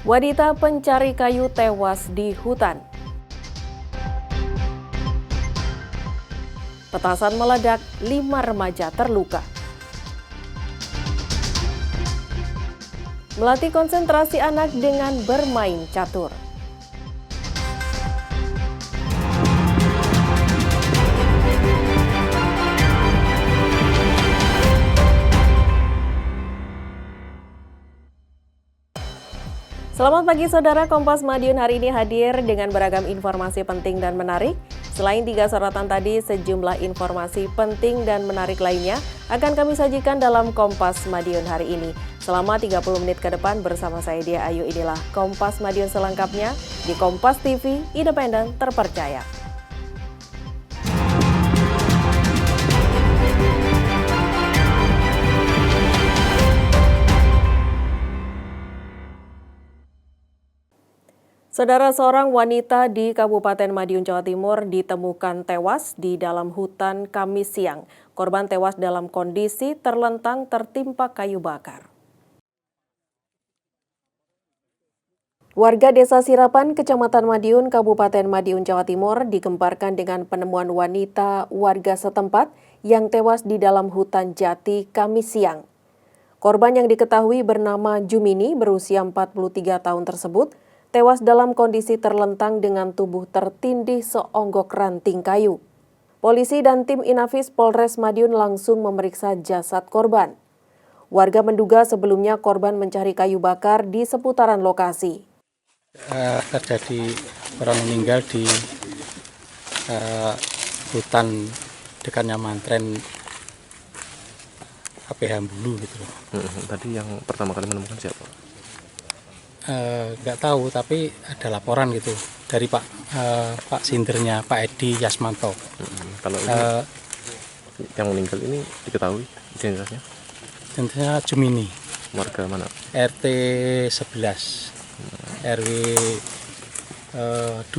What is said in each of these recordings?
Wanita pencari kayu tewas di hutan. Petasan meledak, 5 remaja terluka. Melatih konsentrasi anak dengan bermain catur. Selamat pagi saudara, Kompas Madiun hari ini hadir dengan beragam informasi penting dan menarik. Selain 3 sorotan tadi, sejumlah informasi penting dan menarik lainnya akan kami sajikan dalam Kompas Madiun hari ini. Selama 30 menit ke depan bersama saya Dia Ayu, inilah Kompas Madiun selengkapnya di Kompas TV, independen terpercaya. Saudara, seorang wanita di Kabupaten Madiun, Jawa Timur ditemukan tewas di dalam hutan Kamis siang. Korban tewas dalam kondisi terlentang tertimpa kayu bakar. Warga Desa Sirapan, Kecamatan Madiun, Kabupaten Madiun, Jawa Timur digemparkan dengan penemuan wanita warga setempat yang tewas di dalam hutan jati Kamis siang. Korban yang diketahui bernama Jumini berusia 43 tahun tersebut tewas dalam kondisi terlentang dengan tubuh tertindih seonggok ranting kayu. Polisi dan tim Inafis Polres Madiun langsung memeriksa jasad korban. Warga menduga sebelumnya korban mencari kayu bakar di seputaran lokasi. Terjadi orang meninggal di hutan dekatnya Mantren APH Bulu gitu loh. Tadi yang pertama kali menemukan siapa? Nggak tahu, tapi ada laporan gitu dari Pak Sindernya, Pak Edi Yasmanto. Kalau ini, yang meninggal ini diketahui identitasnya? Identitasnya Jumini. Warga mana? RT 11, RW 2.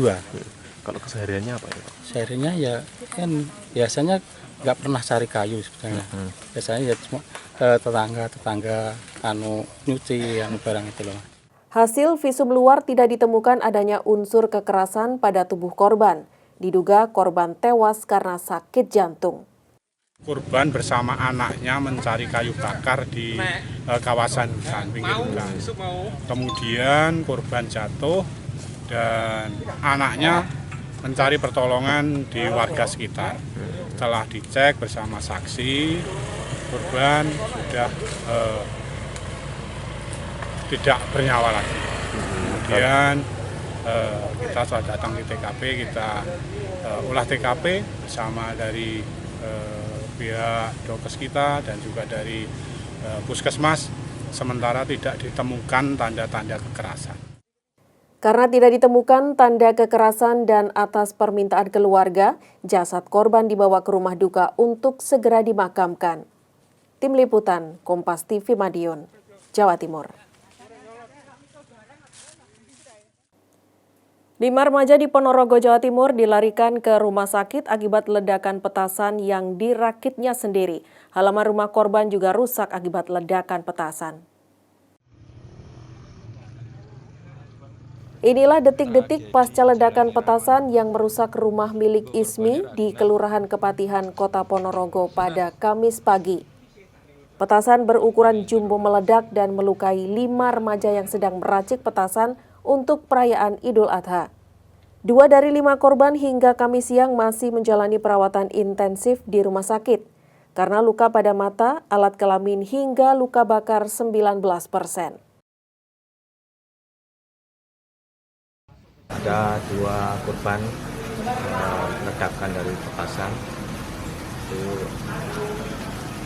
Kalau kesehariannya apa ya, Pak? Seharinya ya kan biasanya nggak pernah cari kayu sebenarnya. Biasanya ya cuma tetangga nyuci barang itu loh. Hasil visum luar tidak ditemukan adanya unsur kekerasan pada tubuh korban. Diduga korban tewas karena sakit jantung. Korban bersama anaknya mencari kayu bakar di kawasan hutan, pinggir hutan. Kemudian korban jatuh dan anaknya mencari pertolongan di warga sekitar. Setelah dicek bersama saksi, korban sudah tidak bernyawa lagi. Kemudian kita sudah datang di TKP, kita olah TKP bersama dari pihak dokes kita dan juga dari puskesmas. Sementara tidak ditemukan tanda-tanda kekerasan. Karena tidak ditemukan tanda kekerasan dan atas permintaan keluarga, jasad korban dibawa ke rumah duka untuk segera dimakamkan. Tim Liputan Kompas TV Madiun, Jawa Timur. 5 remaja di Ponorogo, Jawa Timur dilarikan ke rumah sakit akibat ledakan petasan yang dirakitnya sendiri. Halaman rumah korban juga rusak akibat ledakan petasan. Inilah detik-detik pasca ledakan petasan yang merusak rumah milik Ismi di Kelurahan Kepatihan, Kota Ponorogo pada Kamis pagi. Petasan berukuran jumbo meledak dan melukai 5 remaja yang sedang meracik petasan untuk perayaan Idul Adha. 2 dari 5 korban hingga Kamis siang masih menjalani perawatan intensif di rumah sakit karena luka pada mata, alat kelamin hingga luka bakar 19%. Ada 2 korban ledakan dari petasan.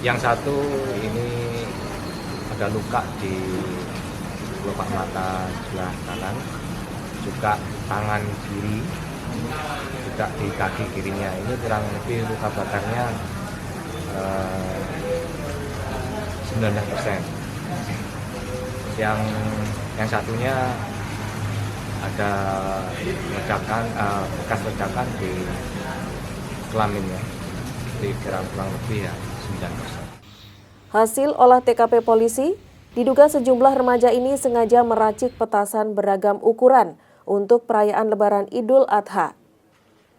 Yang satu ini ada luka di kelopak mata sebelah kanan, juga tangan kiri, juga di kaki kirinya. Ini kurang lebih luka bakarnya 19%. Yang satunya ada ledakan, bekas ledakan di kelaminnya, di kurang lebih ya 9%. Hasil olah TKP polisi, Diduga sejumlah remaja ini sengaja meracik petasan beragam ukuran untuk perayaan Lebaran Idul Adha.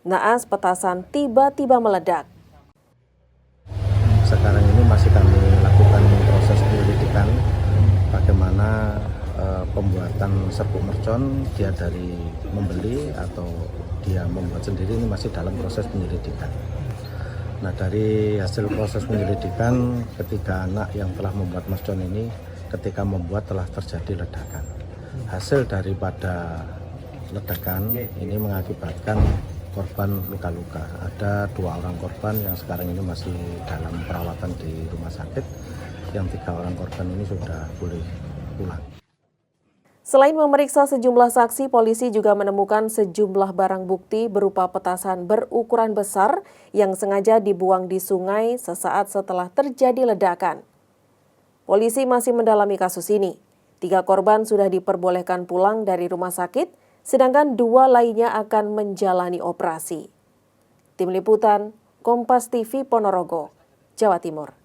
Naas petasan tiba-tiba meledak. Sekarang ini masih kami lakukan proses penyelidikan bagaimana pembuatan serbuk mercon, dia dari membeli atau dia membuat sendiri, ini masih dalam proses penyelidikan. Nah, dari hasil proses penyelidikan, ketiga anak yang telah membuat mercon ini ketika membuat telah terjadi ledakan. Hasil daripada ledakan ini mengakibatkan korban luka-luka. Ada 2 orang korban yang sekarang ini masih dalam perawatan di rumah sakit. Yang 3 orang korban ini sudah boleh pulang. Selain memeriksa sejumlah saksi, polisi juga menemukan sejumlah barang bukti berupa petasan berukuran besar yang sengaja dibuang di sungai sesaat setelah terjadi ledakan. Polisi masih mendalami kasus ini. 3 korban sudah diperbolehkan pulang dari rumah sakit, sedangkan 2 lainnya akan menjalani operasi. Tim Liputan, Kompas TV Ponorogo, Jawa Timur.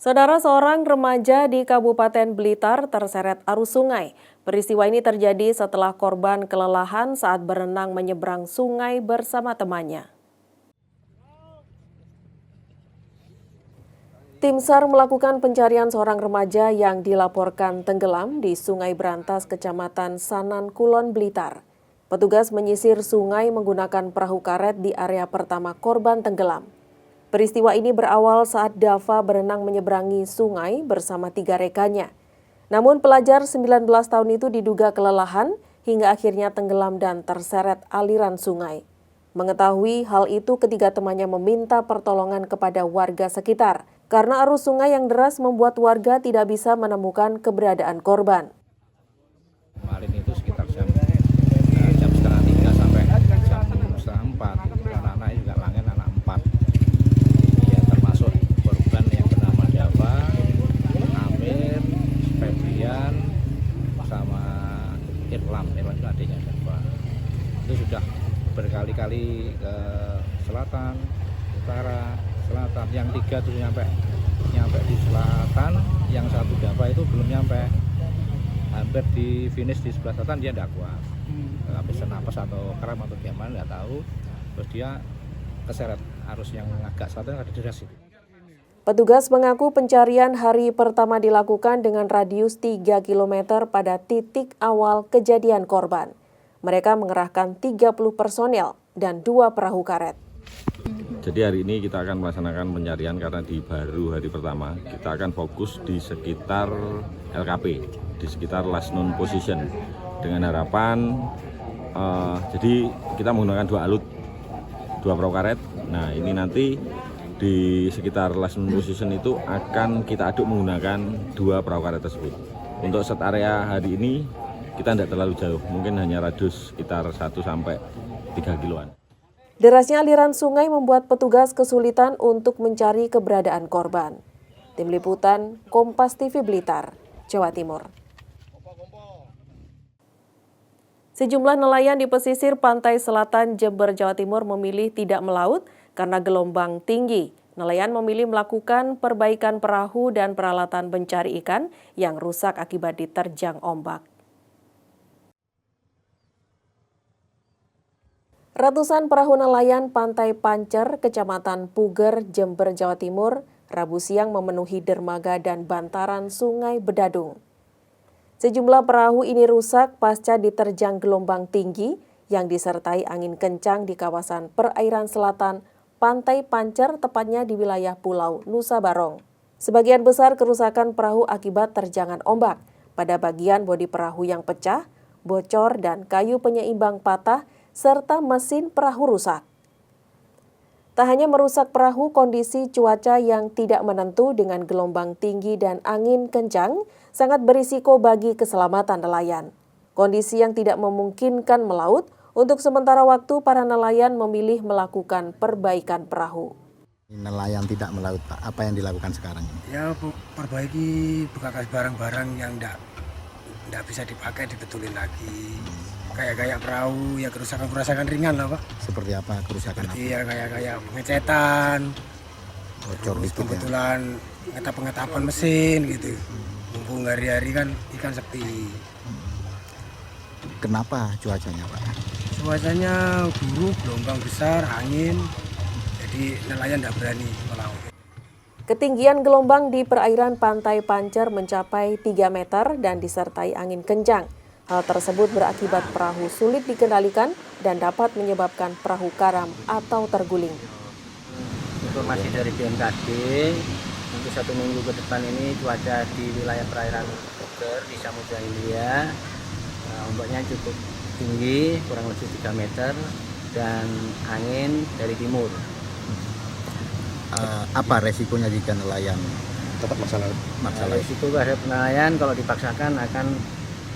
Saudara, seorang remaja di Kabupaten Blitar terseret arus sungai. Peristiwa ini terjadi setelah korban kelelahan saat berenang menyeberang sungai bersama temannya. Tim SAR melakukan pencarian seorang remaja yang dilaporkan tenggelam di Sungai Brantas, Kecamatan Sanan Kulon, Blitar. Petugas menyisir sungai menggunakan perahu karet di area pertama korban tenggelam. Peristiwa ini berawal saat Dava berenang menyeberangi sungai bersama 3 rekannya. Namun pelajar 19 tahun itu diduga kelelahan hingga akhirnya tenggelam dan terseret aliran sungai. Mengetahui hal itu, ketiga temannya meminta pertolongan kepada warga sekitar karena arus sungai yang deras membuat warga tidak bisa menemukan keberadaan korban. Kemarin itu sekitar jam 2:30 sampai jam 3:30. Anak-anak juga langen anak 4. Ya, termasuk korban yang bernama Dava, Amir, Febrian, sama Irlam itu adiknya Dava. Itu sudah berkali-kali ke selatan, utara, selatan. Yang 3 tuh nyampe di selatan, yang 1 Dava itu belum nyampe. Hampir di finish di sebelah selatan dia tidak kuat. Habis napas atau kram atau gimana nggak tahu. Terus dia keseret arus yang agak selatan ada di situ. Petugas mengaku pencarian hari pertama dilakukan dengan radius 3 km pada titik awal kejadian korban. Mereka mengerahkan 30 personel dan 2 perahu karet. Jadi hari ini kita akan melaksanakan pencarian karena di baru hari pertama kita akan fokus di sekitar LKP, di sekitar last known position dengan harapan jadi kita menggunakan 2 alut, 2 perahu karet. Nah ini nanti di sekitar last known position itu akan kita aduk menggunakan 2 perahu karet tersebut. Untuk set area hari ini kita tidak terlalu jauh, mungkin hanya radius sekitar 1-3 kiloan. Derasnya aliran sungai membuat petugas kesulitan untuk mencari keberadaan korban. Tim Liputan, Kompas TV Blitar, Jawa Timur. Sejumlah nelayan di pesisir pantai selatan Jember, Jawa Timur memilih tidak melaut karena gelombang tinggi. Nelayan memilih melakukan perbaikan perahu dan peralatan pencari ikan yang rusak akibat diterjang ombak. Ratusan perahu nelayan Pantai Pancer, Kecamatan Puger, Jember, Jawa Timur, Rabu siang memenuhi dermaga dan bantaran Sungai Bedadung. Sejumlah perahu ini rusak pasca diterjang gelombang tinggi yang disertai angin kencang di kawasan perairan selatan Pantai Pancer, tepatnya di wilayah Pulau Nusa Barong. Sebagian besar kerusakan perahu akibat terjangan ombak. Pada bagian bodi perahu yang pecah, bocor, dan kayu penyeimbang patah, serta mesin perahu rusak. Tak hanya merusak perahu, kondisi cuaca yang tidak menentu dengan gelombang tinggi dan angin kencang sangat berisiko bagi keselamatan nelayan. Kondisi yang tidak memungkinkan melaut, untuk sementara waktu para nelayan memilih melakukan perbaikan perahu. Nelayan tidak melaut, Pak. Apa yang dilakukan sekarang? Ya, perbaiki bekas barang-barang yang tidak bisa dipakai, dibetulin lagi. Kayak perahu, ya kerusakan ringan lah, Pak. Seperti apa kerusakan? Iya, kayak pengecetan, Bocor Terus dikit ya. kebetulan pengetapan mesin gitu. Mumpung hari-hari kan ikan sepi. Kenapa cuacanya Pak? Cuacanya buruk, gelombang besar, angin. Jadi nelayan tidak berani melaut. Ketinggian gelombang di perairan Pantai Pancer mencapai 3 meter dan disertai angin kencang. Hal tersebut berakibat perahu sulit dikendalikan dan dapat menyebabkan perahu karam atau terguling. Informasi dari BMKG, untuk 1 minggu ke depan ini cuaca di wilayah perairan Poker di Samudra Hindia, ombaknya cukup tinggi, kurang lebih 3 meter, dan angin dari timur. Apa resikonya jika nelayan Tetap masalah. Risiko terhadap nelayan kalau dipaksakan akan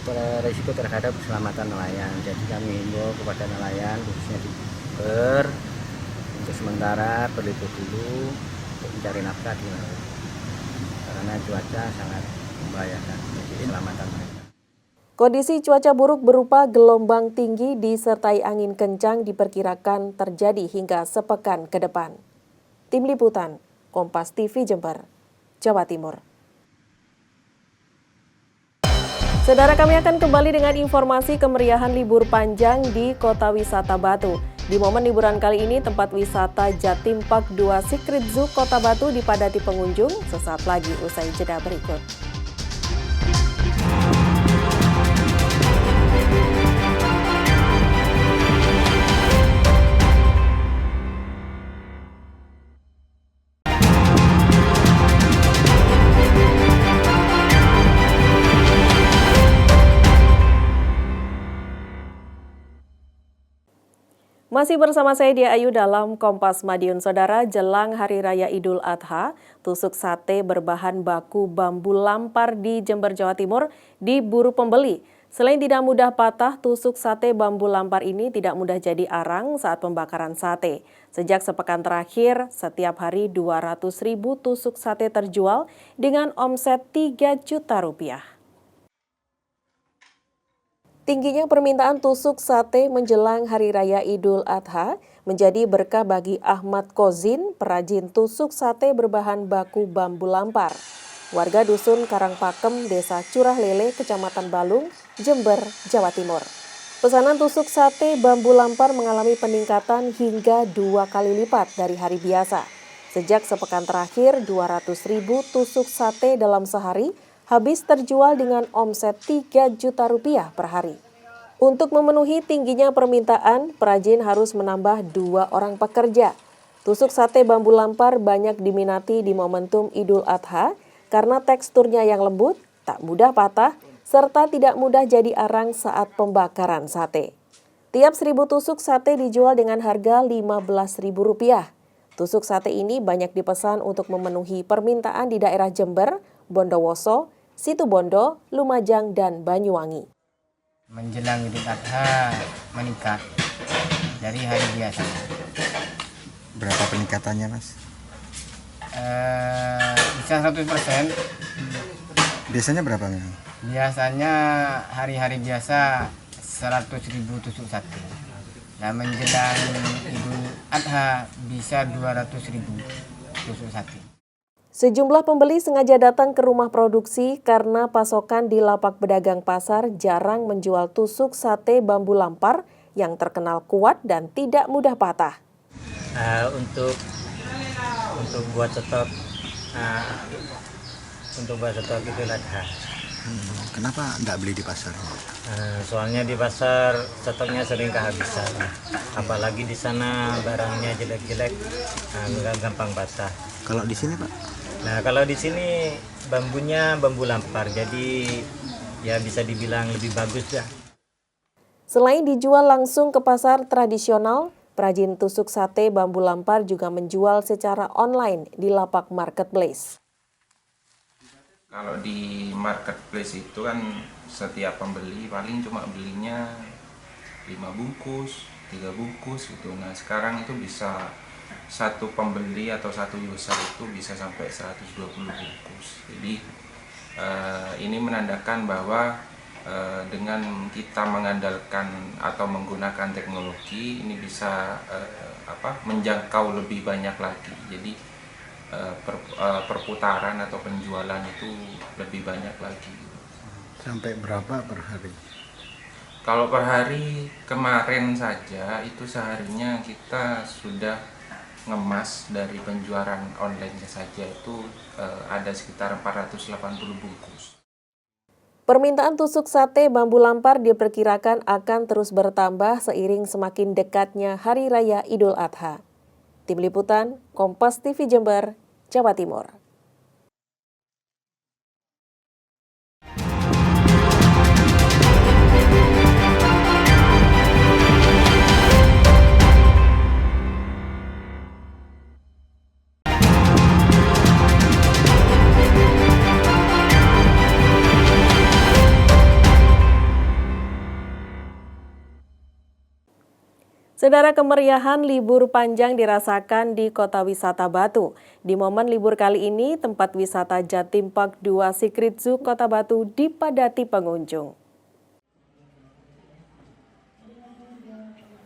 beresiko terhadap keselamatan nelayan. Jadi kami himbau kepada nelayan khususnya di Poker untuk sementara berlibur dulu untuk mencari nafkah di laut. Karena cuaca sangat membahayakan bagi keselamatan mereka. Kondisi cuaca buruk berupa gelombang tinggi disertai angin kencang diperkirakan terjadi hingga sepekan ke depan. Tim Liputan, Kompas TV Jember, Jawa Timur. Saudara, kami akan kembali dengan informasi kemeriahan libur panjang di Kota Wisata Batu. Di momen liburan kali ini, tempat wisata Jatim Park 2 Secret Zoo Kota Batu dipadati pengunjung. Sesaat lagi usai jeda berikut. Masih bersama saya Dia Ayu dalam Kompas Madiun. Saudara, jelang Hari Raya Idul Adha, tusuk sate berbahan baku bambu lampar di Jember, Jawa Timur diburu pembeli. Selain tidak mudah patah, tusuk sate bambu lampar ini tidak mudah jadi arang saat pembakaran sate. Sejak sepekan terakhir, setiap hari 200.000 tusuk sate terjual dengan omset 3 juta rupiah. Tingginya permintaan tusuk sate menjelang Hari Raya Idul Adha menjadi berkah bagi Ahmad Kozin, perajin tusuk sate berbahan baku bambu lampar. Warga Dusun Karangpakem, Desa Curah Lele, Kecamatan Balung, Jember, Jawa Timur. Pesanan tusuk sate bambu lampar mengalami peningkatan hingga 2 kali lipat dari hari biasa. Sejak sepekan terakhir, 200.000 tusuk sate dalam sehari habis terjual dengan omset 3 juta rupiah per hari. Untuk memenuhi tingginya permintaan, perajin harus menambah 2 orang pekerja. Tusuk sate bambu lampar banyak diminati di momentum Idul Adha karena teksturnya yang lembut, tak mudah patah, serta tidak mudah jadi arang saat pembakaran sate. Tiap 1.000 tusuk sate dijual dengan harga Rp15.000. Tusuk sate ini banyak dipesan untuk memenuhi permintaan di daerah Jember, Bondowoso, Situbondo, Lumajang, dan Banyuwangi. Menjelang Idul Adha meningkat dari hari biasa. berapa peningkatannya Mas? Bisa 100%. Biasanya berapa memang? Biasanya hari-hari biasa 100.000 tusuk sate. Nah, menjelang Idul Adha bisa 200.000 tusuk sate. Sejumlah pembeli sengaja datang ke rumah produksi karena pasokan di lapak pedagang pasar jarang menjual tusuk sate bambu lampar yang terkenal kuat dan tidak mudah patah. Untuk buat stok Idul Adha. Kenapa enggak beli di pasar? Soalnya di pasar stoknya sering kehabisan. Apalagi di sana barangnya jelek-jelek, gampang patah. Kalau di sini Pak? Nah, kalau di sini bambunya bambu lampar, jadi ya bisa dibilang lebih bagus ya. Selain dijual langsung ke pasar tradisional, perajin tusuk sate bambu lampar juga menjual secara online di lapak marketplace. Kalau di marketplace itu kan setiap pembeli paling cuma belinya 5 bungkus, 3 bungkus gitu. Nah sekarang itu bisa satu pembeli atau satu user itu bisa sampai 120 bungkus. Jadi ini menandakan bahwa dengan kita mengandalkan atau menggunakan teknologi ini bisa menjangkau lebih banyak lagi. Jadi perputaran atau penjualan itu lebih banyak lagi. Sampai berapa per hari? Kalau per hari kemarin saja itu seharinya kita sudah ngemas dari penjualan online saja itu ada sekitar 480 bungkus. Permintaan tusuk sate bambu lampar diperkirakan akan terus bertambah seiring semakin dekatnya Hari Raya Idul Adha. Tim Liputan, Kompas TV Jember, Jawa Timur. Saudara, kemeriahan libur panjang dirasakan di Kota Wisata Batu. Di momen libur kali ini, tempat wisata Jatim Park 2 Secret Zoo Kota Batu dipadati pengunjung.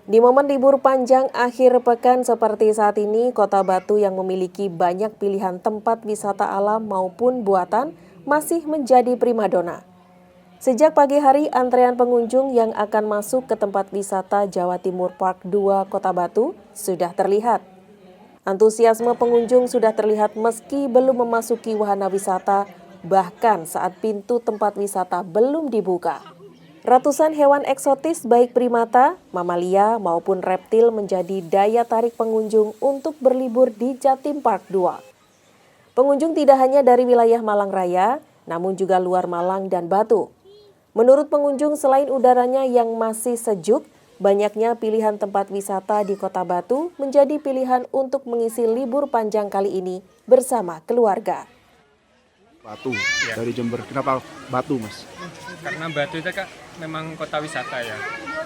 Di momen libur panjang akhir pekan seperti saat ini, Kota Batu yang memiliki banyak pilihan tempat wisata alam maupun buatan masih menjadi primadona. Sejak pagi hari, antrean pengunjung yang akan masuk ke tempat wisata Jawa Timur Park 2 Kota Batu sudah terlihat. Antusiasme pengunjung sudah terlihat meski belum memasuki wahana wisata, bahkan saat pintu tempat wisata belum dibuka. Ratusan hewan eksotis baik primata, mamalia maupun reptil menjadi daya tarik pengunjung untuk berlibur di Jatim Park 2. Pengunjung tidak hanya dari wilayah Malang Raya, namun juga luar Malang dan Batu. Menurut pengunjung, selain udaranya yang masih sejuk, banyaknya pilihan tempat wisata di Kota Batu menjadi pilihan untuk mengisi libur panjang kali ini bersama keluarga. Batu, ya. Dari Jember. Kenapa Batu, Mas? Karena Batu itu kan memang kota wisata ya.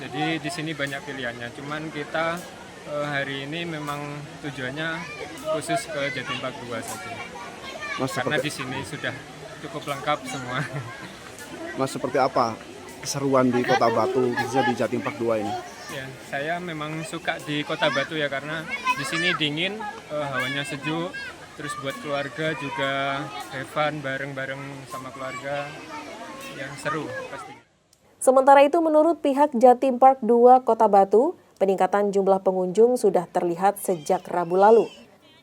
Jadi di sini banyak pilihannya. Cuman kita hari ini memang tujuannya khusus ke Jatim Park 2 saja. Mas, karena di sini sudah cukup lengkap semua. Mas, seperti apa keseruan di Kota Batu, khususnya di Jatim Park 2 ini? Ya, saya memang suka di Kota Batu ya, karena di sini dingin, hawanya sejuk, terus buat keluarga juga have fun bareng-bareng sama keluarga, yang seru pasti. Sementara itu, menurut pihak Jatim Park 2 Kota Batu, peningkatan jumlah pengunjung sudah terlihat sejak Rabu lalu.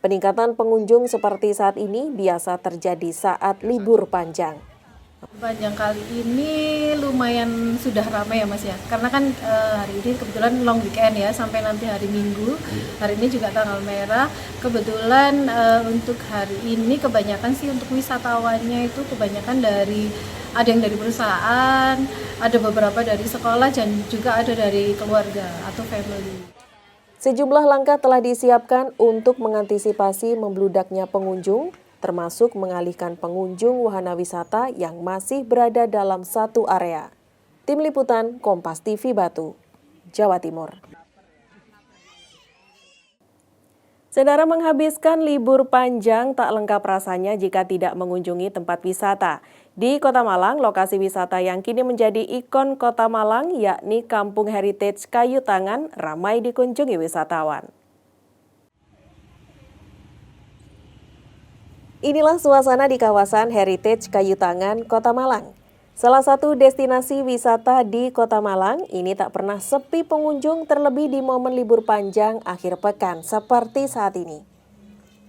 Peningkatan pengunjung seperti saat ini biasa terjadi saat libur panjang. Panjang kali ini lumayan sudah ramai ya Mas ya, karena kan hari ini kebetulan long weekend ya, sampai nanti hari Minggu. Hari ini juga tanggal merah. Kebetulan untuk hari ini kebanyakan sih untuk wisatawannya itu kebanyakan ada yang dari perusahaan, ada beberapa dari sekolah, dan juga ada dari keluarga atau family. Sejumlah langkah telah disiapkan untuk mengantisipasi membludaknya pengunjung, termasuk mengalihkan pengunjung wahana wisata yang masih berada dalam satu area. Tim Liputan, Kompas TV Batu, Jawa Timur. Saudara, menghabiskan libur panjang tak lengkap rasanya jika tidak mengunjungi tempat wisata. Di Kota Malang, lokasi wisata yang kini menjadi ikon Kota Malang, yakni Kampung Heritage Kayu Tangan, ramai dikunjungi wisatawan. Inilah suasana di kawasan Heritage Kayu Tangan, Kota Malang. Salah satu destinasi wisata di Kota Malang, ini tak pernah sepi pengunjung, terlebih di momen libur panjang akhir pekan seperti saat ini.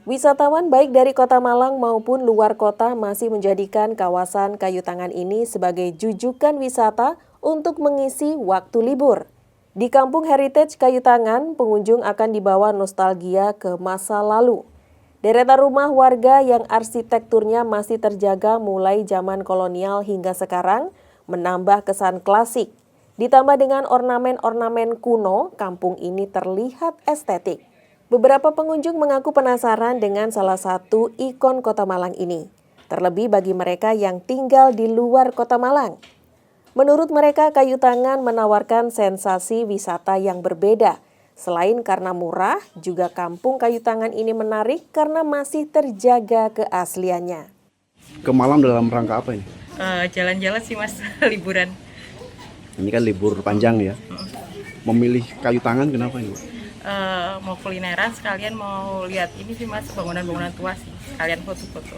Wisatawan baik dari Kota Malang maupun luar kota masih menjadikan kawasan Kayu Tangan ini sebagai jujukan wisata untuk mengisi waktu libur. Di Kampung Heritage Kayu Tangan, pengunjung akan dibawa nostalgia ke masa lalu. Deretan rumah warga yang arsitekturnya masih terjaga mulai zaman kolonial hingga sekarang menambah kesan klasik. Ditambah dengan ornamen-ornamen kuno, kampung ini terlihat estetik. Beberapa pengunjung mengaku penasaran dengan salah satu ikon Kota Malang ini, terlebih bagi mereka yang tinggal di luar Kota Malang. Menurut mereka, Kayu Tangan menawarkan sensasi wisata yang berbeda. Selain karena murah, juga Kampung Kayu Tangan ini menarik karena masih terjaga keasliannya. Ke Malang dalam rangka apa ini? Jalan-jalan sih Mas, liburan. Ini kan libur panjang ya. Memilih Kayu Tangan kenapa ini? mau kulineran sekalian mau lihat ini sih Mas, bangunan-bangunan tua sih, sekalian foto-foto.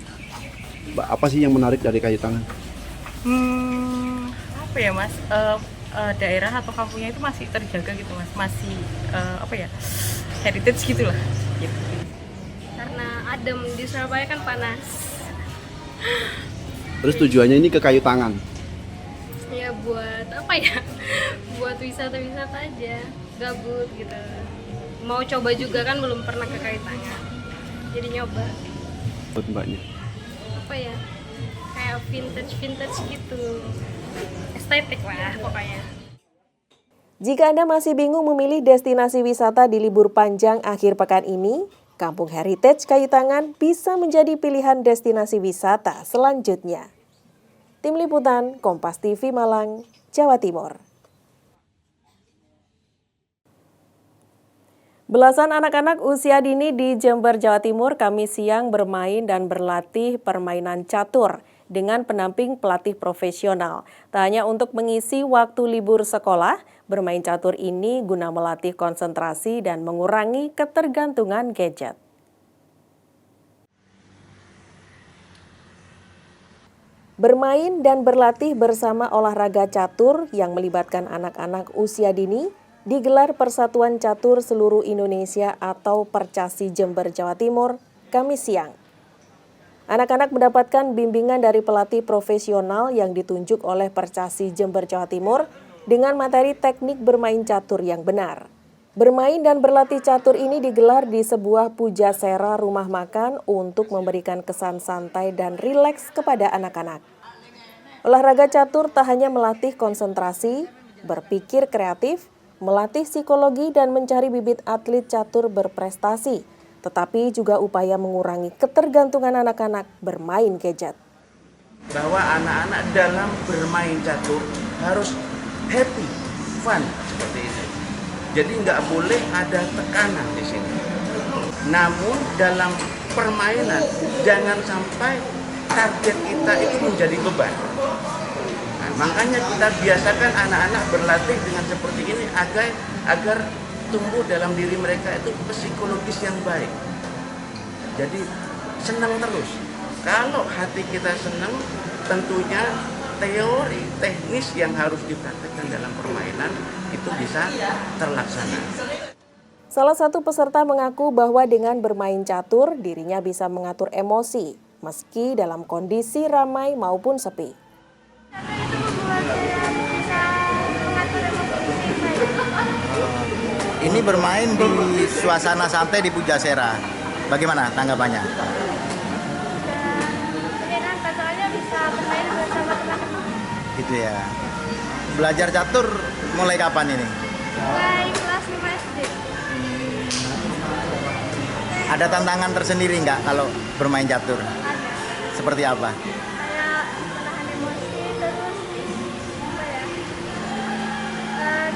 Apa sih yang menarik dari kayu tangan? Apa ya Mas, daerah atau kampungnya itu masih terjaga gitu Mas, masih heritage gitu lah gitu. Karena adem, di Surabaya kan panas. Terus tujuannya ini ke kayu tangan? Ya buat apa ya, buat wisata-wisata aja, gabut gitu. Mau coba juga kan, belum pernah ke kayu tangan, jadi nyoba. Buat mbaknya? Apa ya, kayak vintage gitu, estetik lah pokoknya. Jika Anda masih bingung memilih destinasi wisata di libur panjang akhir pekan ini, Kampung Heritage Kayu Tangan bisa menjadi pilihan destinasi wisata selanjutnya. Tim Liputan Kompas TV Malang, Jawa Timur. Belasan anak-anak usia dini di Jember, Jawa Timur, Kamis siang bermain dan berlatih permainan catur dengan pendamping pelatih profesional. Tak hanya untuk mengisi waktu libur sekolah, bermain catur ini guna melatih konsentrasi dan mengurangi ketergantungan gadget. Bermain dan berlatih bersama olahraga catur yang melibatkan anak-anak usia dini digelar Persatuan Catur Seluruh Indonesia atau Percasi Jember, Jawa Timur, Kamis siang. Anak-anak mendapatkan bimbingan dari pelatih profesional yang ditunjuk oleh Percasi Jember, Jawa Timur dengan materi teknik bermain catur yang benar. Bermain dan berlatih catur ini digelar di sebuah pujasera rumah makan untuk memberikan kesan santai dan rileks kepada anak-anak. Olahraga catur tak hanya melatih konsentrasi, berpikir kreatif, melatih psikologi dan mencari bibit atlet catur berprestasi, tetapi juga upaya mengurangi ketergantungan anak-anak bermain gadget. Bahwa anak-anak dalam bermain catur harus happy, fun seperti itu. Jadi nggak boleh ada tekanan di sini. Namun dalam permainan jangan sampai target kita itu menjadi beban. Nah, makanya kita biasakan anak-anak berlatih dengan seperti ini agar tumbuh dalam diri mereka itu psikologis yang baik. Jadi senang terus. Kalau hati kita senang, tentunya teori teknis yang harus dipraktikkan dalam permainan itu bisa terlaksana. Salah satu peserta mengaku bahwa dengan bermain catur dirinya bisa mengatur emosi meski dalam kondisi ramai maupun sepi. Ini bermain di suasana santai di Pujasera. Bagaimana tanggapannya? Menyenangkan, soalnya bisa bermain bersama teman-teman. Gitu ya. Belajar catur mulai kapan ini? Mulai kelas 5 SD. Ada tantangan tersendiri nggak kalau bermain catur? Ada. Seperti apa? Kayak menahan emosi, terus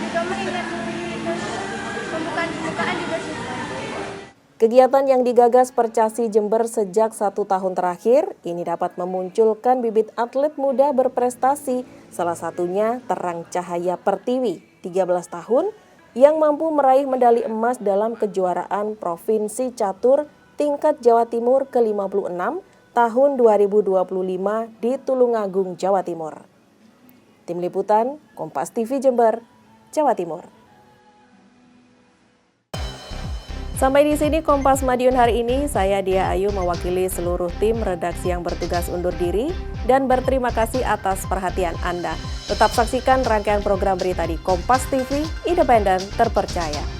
juga mengingat diri, terus pembukaan juga susah. Kegiatan yang digagas Percasi Jember sejak 1 tahun terakhir ini dapat memunculkan bibit atlet muda berprestasi, salah satunya Terang Cahaya Pertiwi, 13 tahun, yang mampu meraih medali emas dalam kejuaraan Provinsi Catur tingkat Jawa Timur ke-56 tahun 2025 di Tulungagung, Jawa Timur. Tim Liputan, Kompas TV Jember, Jawa Timur. Sampai di sini Kompas Madiun hari ini, saya Dia Ayu mewakili seluruh tim redaksi yang bertugas undur diri dan berterima kasih atas perhatian Anda. Tetap saksikan rangkaian program berita di Kompas TV, independen, terpercaya.